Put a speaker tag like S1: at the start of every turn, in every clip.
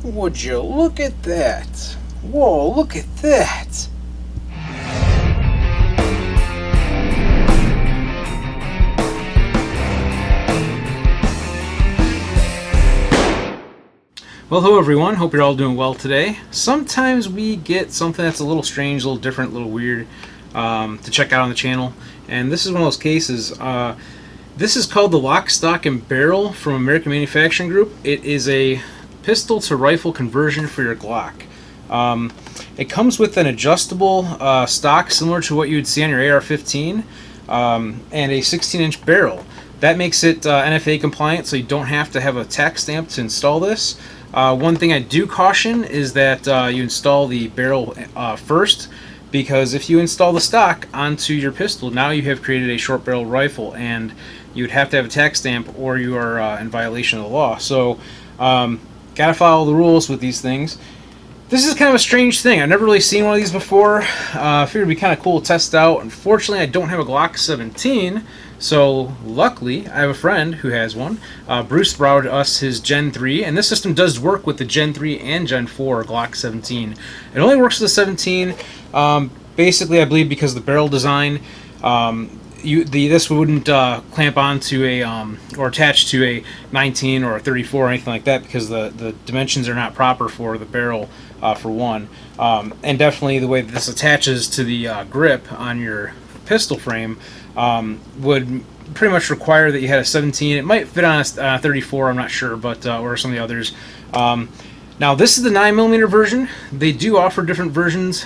S1: Would you look at that? Whoa, look at that! Well, hello everyone. Hope you're all doing well today. Sometimes we get something that's a little strange, a little different, a little weird to check out on the channel. And this is one of those cases. This is called the Lock, Stock, and Barrel from American Manufacturing Group. It is a pistol to rifle conversion for your Glock. It comes with an adjustable stock similar to what you would see on your AR-15 and a 16-inch barrel. That makes it NFA compliant, so you don't have to have a tax stamp to install this. One thing I do caution is that you install the barrel first, because if you install the stock onto your pistol, now you have created a short barrel rifle, and you would have to have a tax stamp or you are in violation of the law. So gotta follow the rules with these things. This is kind of a strange thing. I've never really seen one of these before. I figured it'd be kind of cool to test out. Unfortunately, I don't have a Glock 17, so luckily I have a friend who has one. Bruce borrowed us his Gen 3, and this system does work with the Gen 3 and Gen 4 Glock 17. It only works with the 17, basically I believe because of the barrel design. This wouldn't clamp onto a or attach to a 19 or a 34 or anything like that, because the dimensions are not proper for the barrel, for one, and definitely the way that this attaches to the grip on your pistol frame would pretty much require that you had a 17. It might fit on a 34, I'm not sure, but or some of the others. Now this is the 9mm version. They do offer different versions.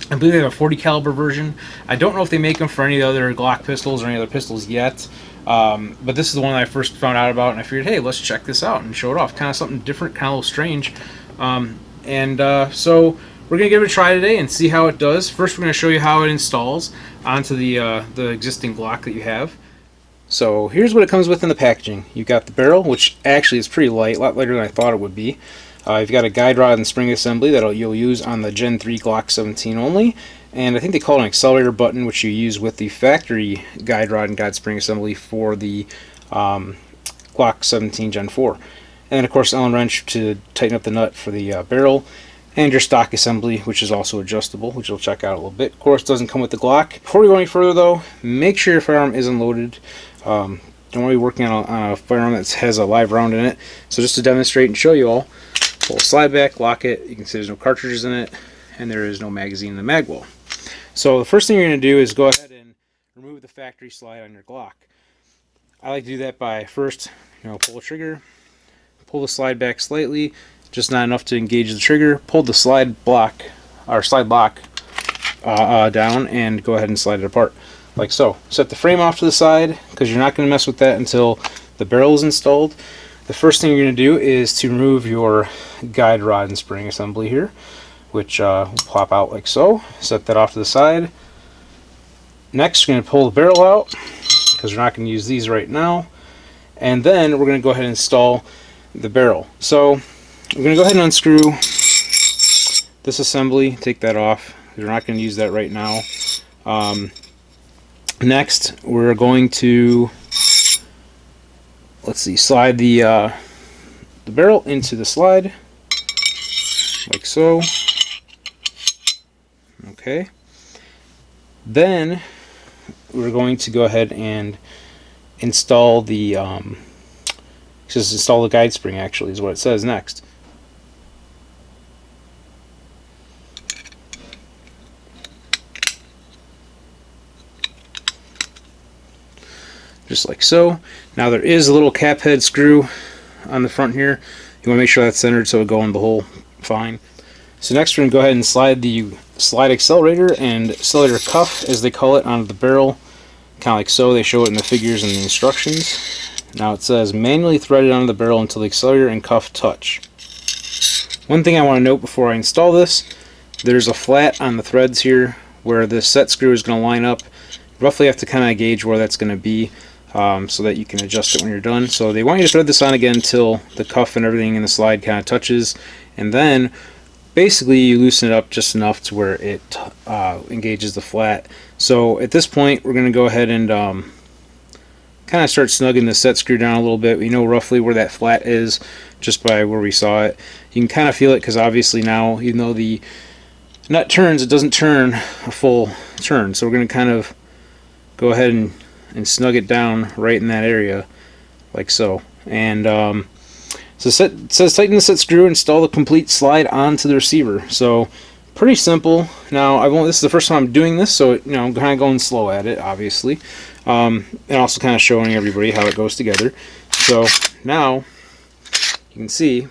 S1: I believe they have a 40 caliber version. I don't know if they make them for any other Glock pistols or any other pistols yet, but this is the one that I first found out about, and I figured, hey, let's check this out and show it off. Kind of something different, kind of a little strange. So we're going to give it a try today and see how it does. First, we're going to show you how it installs onto the existing Glock that you have. So here's what it comes with in the packaging. You've got the barrel, which actually is pretty light, a lot lighter than I thought it would be. You've got a guide rod and spring assembly that you'll use on the Gen 3 Glock 17 only, and I think they call it an accelerator button, which you use with the factory guide rod and guide spring assembly for the Glock 17 Gen 4. And then of course Allen wrench to tighten up the nut for the barrel, and your stock assembly, which is also adjustable, which we'll check out a little bit. Of course, doesn't come with the Glock. Before we go any further though, make sure your firearm isn't loaded. Don't want to be working on a firearm that has a live round in it. So just to demonstrate and show you all, pull the slide back, lock it. You can see there's no cartridges in it, and there is no magazine in the mag well. So the first thing you're going to do is go ahead and remove the factory slide on your Glock. I like to do that by first, pull the trigger, pull the slide back slightly, just not enough to engage the trigger. Pull the slide block or slide lock down, and go ahead and slide it apart like so. Set the frame off to the side, because you're not going to mess with that until the barrel is installed. The first thing you're going to do is to remove your guide rod and spring assembly here, which will plop out like so. Set that off to the side. Next, we're going to pull the barrel out, because we're not going to use these right now. And then we're going to go ahead and install the barrel. So we're going to go ahead and unscrew this assembly, take that off. We're not going to use that right now. Next, we're going to, let's see, slide the barrel into the slide, like so. Okay. Then we're going to go ahead and install the install the guide spring. Actually, is what it says next. Just like so. Now there is a little cap head screw on the front here. You want to make sure that's centered so it'll go in the hole fine. So next we're going to go ahead and slide the slide accelerator and accelerator cuff, as they call it, onto the barrel. Kind of like so. They show it in the figures and the instructions. Now it says manually thread it onto the barrel until the accelerator and cuff touch. One thing I want to note before I install this, there's a flat on the threads here where the set screw is going to line up. You roughly have to kind of gauge where that's going to be, so that you can adjust it when you're done. So they want you to thread this on again until the cuff and everything in the slide kind of touches, and then basically you loosen it up just enough to where it engages the flat. So at this point we're going to go ahead and kind of start snugging the set screw down a little bit. We know roughly where that flat is just by where we saw it. You can kind of feel it because obviously now, even though the nut turns, it doesn't turn a full turn. So we're going to kind of go ahead and snug it down right in that area, like so. And so it says tighten the set screw, install the complete slide onto the receiver. So pretty simple. Now this is the first time I'm doing this, so I'm kind of going slow at it, obviously, and also kind of showing everybody how it goes together. So now you can see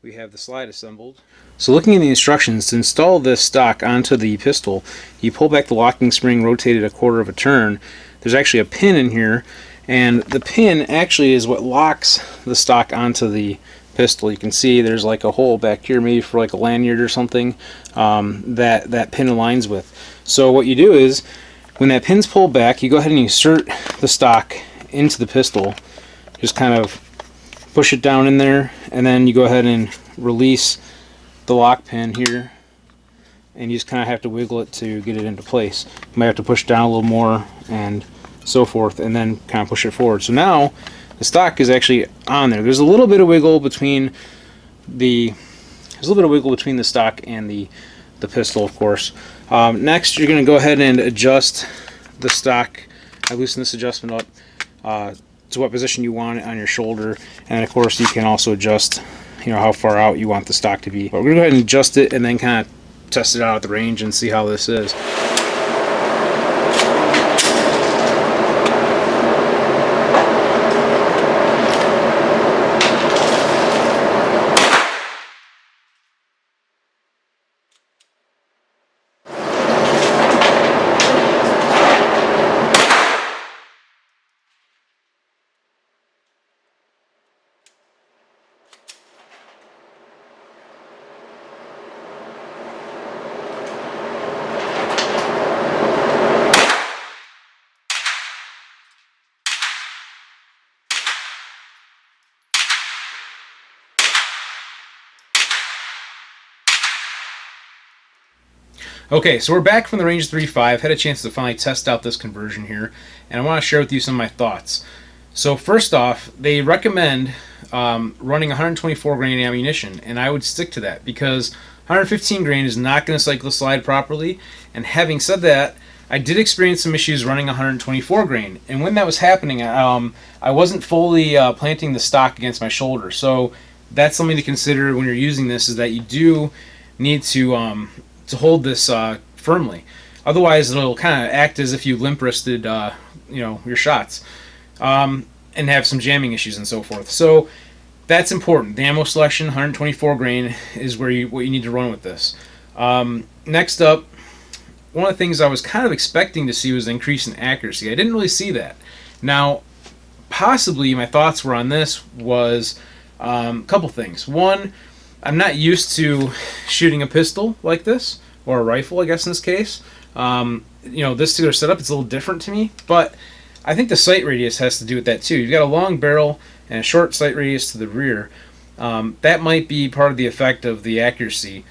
S1: we have the slide assembled. So looking at the instructions, to install this stock onto the pistol, you pull back the locking spring, rotate it a quarter of a turn. There's actually a pin in here, and the pin actually is what locks the stock onto the pistol. You can see there's like a hole back here, maybe for like a lanyard or something, that pin aligns with. So what you do is, when that pin's pulled back, you go ahead and insert the stock into the pistol. Just kind of push it down in there, and then you go ahead and release the lock pin here, and you just kind of have to wiggle it to get it into place. You might have to push down a little more and so forth, and then kind of push it forward. So now the stock is actually on there. There's a little bit of wiggle between the stock and the pistol, of course. Next, you're going to go ahead and adjust the stock. I loosen this adjustment up to what position you want it on your shoulder, and of course you can also adjust how far out you want the stock to be. But we're going to go ahead and adjust it and then kind of test it out at the range and see how this is. Okay, so we're back from the Range 3.5. Had a chance to finally test out this conversion here, and I want to share with you some of my thoughts. So first off, they recommend running 124 grain ammunition, and I would stick to that because 115 grain is not going to cycle the slide properly. And having said that, I did experience some issues running 124 grain, and when that was happening, I wasn't fully planting the stock against my shoulder. So that's something to consider when you're using this, is that you do need to hold this firmly. Otherwise, it'll kind of act as if you limp-wristed your shots, and have some jamming issues and so forth. So that's important. The ammo selection, 124 grain, is what you need to run with this. Next up, one of the things I was kind of expecting to see was an increase in accuracy. I didn't really see that. Now, possibly my thoughts were on this was a couple things. One, I'm not used to shooting a pistol like this, or a rifle, I guess in this case. This particular setup, it's a little different to me, but I think the sight radius has to do with that too. You've got a long barrel and a short sight radius to the rear. That might be part of the effect of the accuracy.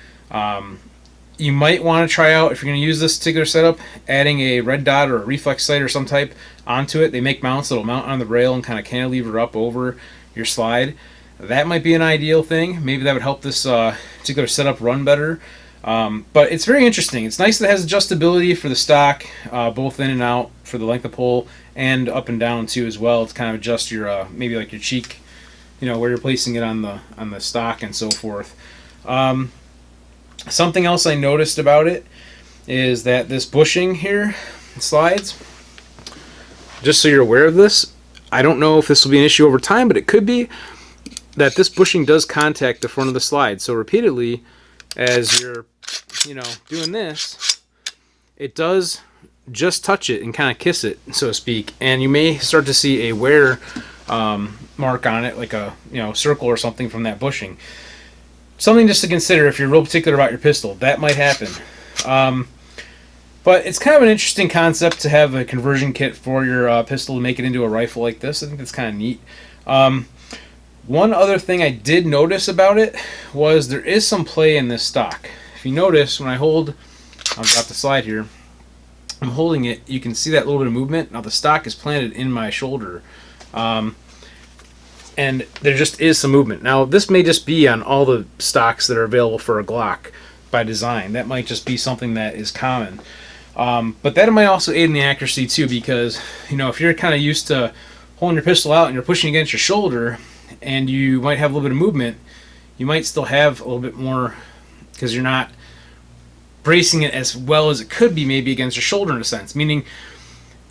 S1: You might want to try out, if you're going to use this particular setup, adding a red dot or a reflex sight or some type onto it. They make mounts that'll mount on the rail and kind of cantilever up over your slide. That might be an ideal thing. Maybe that would help this particular setup run better. But it's very interesting. It's nice that it has adjustability for the stock, both in and out for the length of pull, and up and down too as well. To kind of adjust your maybe like your cheek, where you're placing it on the stock and so forth. Something else I noticed about it is that this bushing here slides. Just so you're aware of this, I don't know if this will be an issue over time, but it could be that this bushing does contact the front of the slide. So repeatedly, as you're doing this, it does just touch it and kind of kiss it, so to speak, and you may start to see a wear mark on it, like a circle or something from that bushing. Something just to consider if you're real particular about your pistol. That might happen. But it's kind of an interesting concept to have a conversion kit for your pistol to make it into a rifle like this. I think that's kind of neat. One other thing I did notice about it was there is some play in this stock. If you notice, when I'll drop the slide here, I'm holding it, you can see that little bit of movement. Now the stock is planted in my shoulder, and there just is some movement. Now this may just be on all the stocks that are available for a Glock by design. That might just be something that is common. But that might also aid in the accuracy too, because if you're kind of used to holding your pistol out and you're pushing against your shoulder, and you might have a little bit of movement, you might still have a little bit more because you're not bracing it as well as it could be maybe against your shoulder in a sense. Meaning,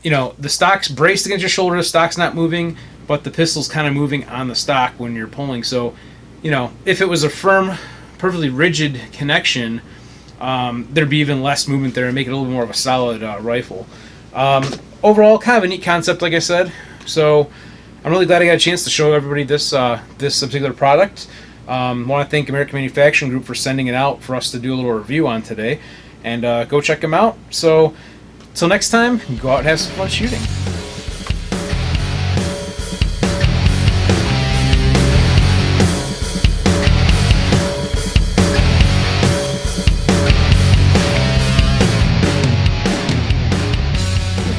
S1: the stock's braced against your shoulder, the stock's not moving, but the pistol's kind of moving on the stock when you're pulling. So, if it was a firm, perfectly rigid connection, there'd be even less movement there and make it a little bit more of a solid rifle. Overall, kind of a neat concept, like I said. So I'm really glad I got a chance to show everybody this particular product. Want to thank American Manufacturing Group for sending it out for us to do a little review on today, and go check them out. So till next time, go out and have some fun shooting.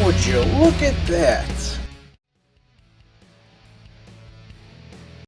S1: Would you look at that?